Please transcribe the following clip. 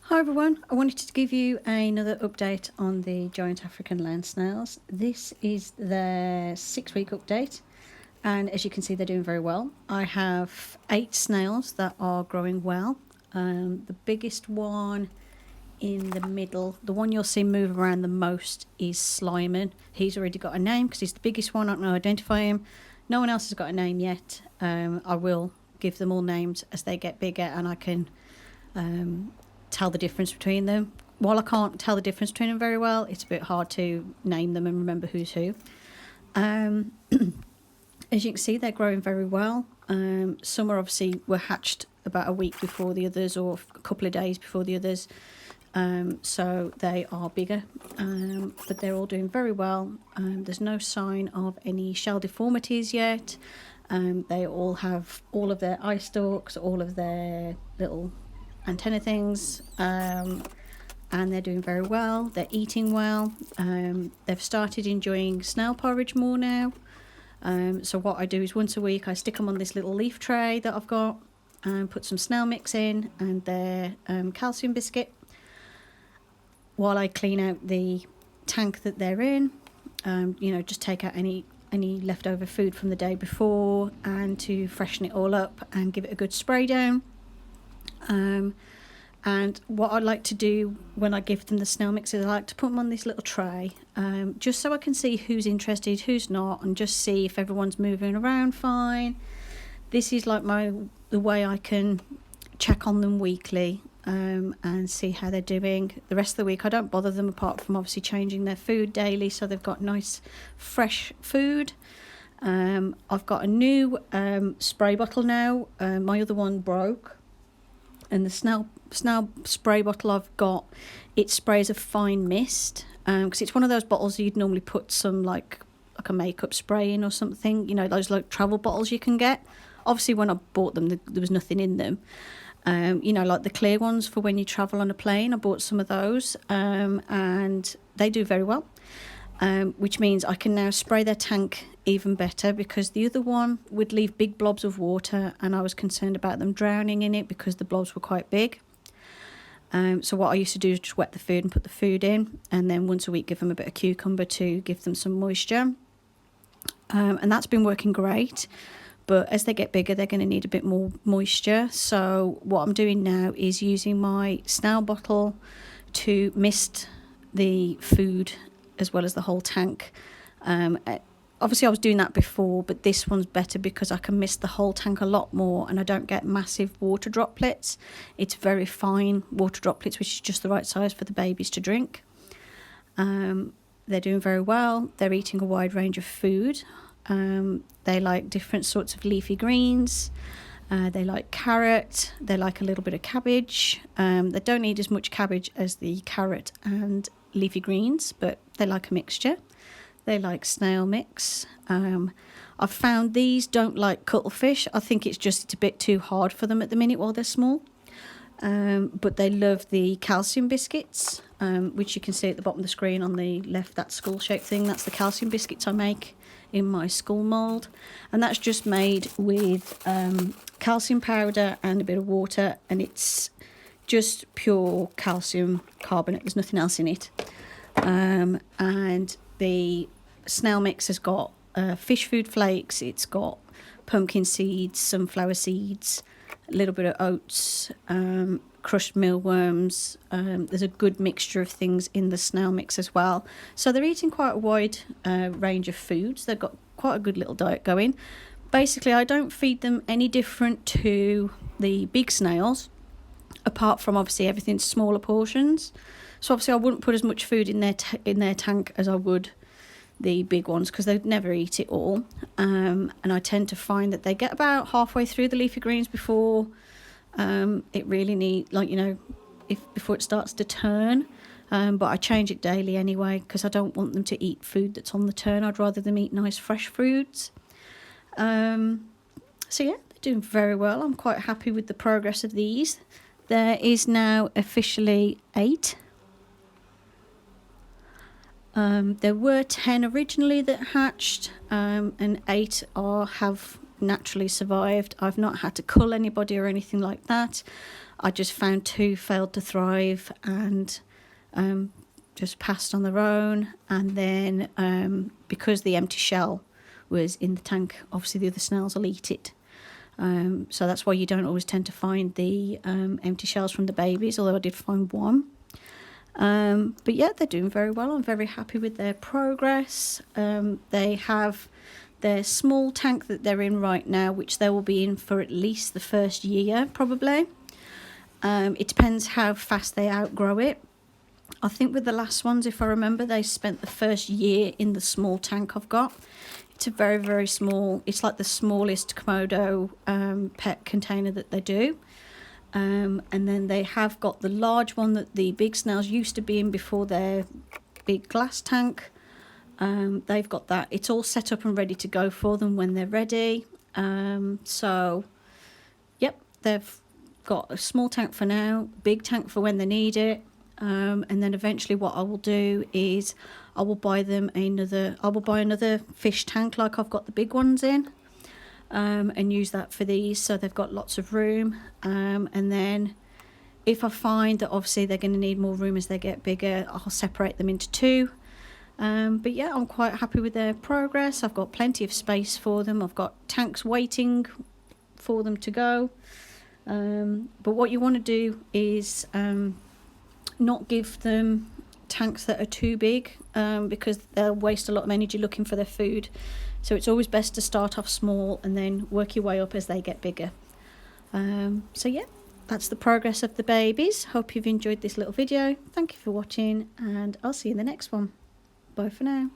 Hi everyone, I wanted to give you another update on the giant African land snails. This is their 6-week update, and as you can see they're doing very well. I have 8 snails that are growing well. The biggest one in the middle, the one you'll see move around the most, is Slimon. He's already got a name because he's the biggest one. I can identify him. No one else has got a name yet. I will give them all names as they get bigger, and I can tell the difference between them. While I can't tell the difference between them very well, it's a bit hard to name them and remember who's who. As you can see, they're growing very well. Some are obviously were hatched about a week before the others, or a couple of days before the others, so they are bigger, but they're all doing very well. There's no sign of any shell deformities yet. They all have all of their eye stalks, all of their little antenna things, and they're doing very well. They're eating well. They've started enjoying snail porridge more now. So what I do is once a week I stick them on this little leaf tray that I've got and put some snail mix in and their calcium biscuit while I clean out the tank that they're in. Just take out any leftover food from the day before, and to freshen it all up and give it a good spray down. And what I like to do when I give them the snail mix is I like to put them on this little tray, just so I can see who's interested, who's not, and just see if everyone's moving around fine. This is like the way I can check on them weekly, and see how they're doing. The rest of the week I don't bother them, apart from obviously changing their food daily so they've got nice fresh food. I've got a new spray bottle now. My other one broke, and the snail spray bottle I've got, it sprays a fine mist, because it's one of those bottles you'd normally put some like a makeup spray in or something, those like travel bottles you can get. Obviously when I bought them there was nothing in them, like the clear ones for when you travel on a plane. I bought some of those, and they do very well, which means I can now spray their tank even better, because the other one would leave big blobs of water and I was concerned about them drowning in it because the blobs were quite big. So what I used to do is just wet the food and put the food in, and then once a week give them a bit of cucumber to give them some moisture, and that's been working great. But as they get bigger they're going to need a bit more moisture, so what I'm doing now is using my snail bottle to mist the food as well as the whole tank. Obviously I was doing that before, but this one's better because I can mist the whole tank a lot more and I don't get massive water droplets. It's very fine water droplets, which is just the right size for the babies to drink. They're doing very well. They're eating a wide range of food. They like different sorts of leafy greens. They like carrot. They like a little bit of cabbage. They don't need as much cabbage as the carrot and leafy greens, but they like a mixture. They like snail mix. I've found these don't like cuttlefish. I think it's a bit too hard for them at the minute while they're small. But they love the calcium biscuits, which you can see at the bottom of the screen on the left, that skull-shaped thing. That's the calcium biscuits I make in my school mould. And that's just made with calcium powder and a bit of water, and it's just pure calcium carbonate. There's nothing else in it. And the snail mix has got fish food flakes, it's got pumpkin seeds, sunflower seeds, a little bit of oats, crushed mealworms. There's a good mixture of things in the snail mix as well. So they're eating quite a wide range of foods. They've got quite a good little diet going. Basically, I don't feed them any different to the big snails, apart from obviously everything's smaller portions. So obviously I wouldn't put as much food in their tank as I would the big ones, because they'd never eat it all. And I tend to find that they get about halfway through the leafy greens before it really before it starts to turn. But I change it daily anyway, because I don't want them to eat food that's on the turn. I'd rather them eat nice fresh foods. So yeah, they're doing very well. I'm quite happy with the progress of these. There is now officially 8. There were 10 originally that hatched, and 8 have naturally survived. I've not had to cull anybody or anything like that. I just found 2 failed to thrive and just passed on their own. And then because the empty shell was in the tank, obviously the other snails will eat it. So that's why you don't always tend to find the empty shells from the babies, although I did find 1. But yeah, they're doing very well. I'm very happy with their progress. They have their small tank that they're in right now, which they will be in for at least the first year, probably. It depends how fast they outgrow it. I think with the last ones, if I remember, they spent the first year in the small tank I've got. It's a very, very small, it's like the smallest Komodo pet container that they do. And then they have got the large one that the big snails used to be in before their big glass tank. They've got that. It's all set up and ready to go for them when they're ready. So, yep, they've got a small tank for now, big tank for when they need it. And then eventually what I will do is I will buy another fish tank like I've got the big ones in, and use that for these, so they've got lots of room. And then if I find that obviously they're going to need more room as they get bigger, I'll separate them into 2. But yeah, I'm quite happy with their progress. I've got plenty of space for them. I've got tanks waiting for them to go. But what you want to do is not give them tanks that are too big, because they'll waste a lot of energy looking for their food. So it's always best to start off small and then work your way up as they get bigger. So yeah, that's the progress of the babies. Hope you've enjoyed this little video. Thank you for watching, and I'll see you in the next one. Bye for now.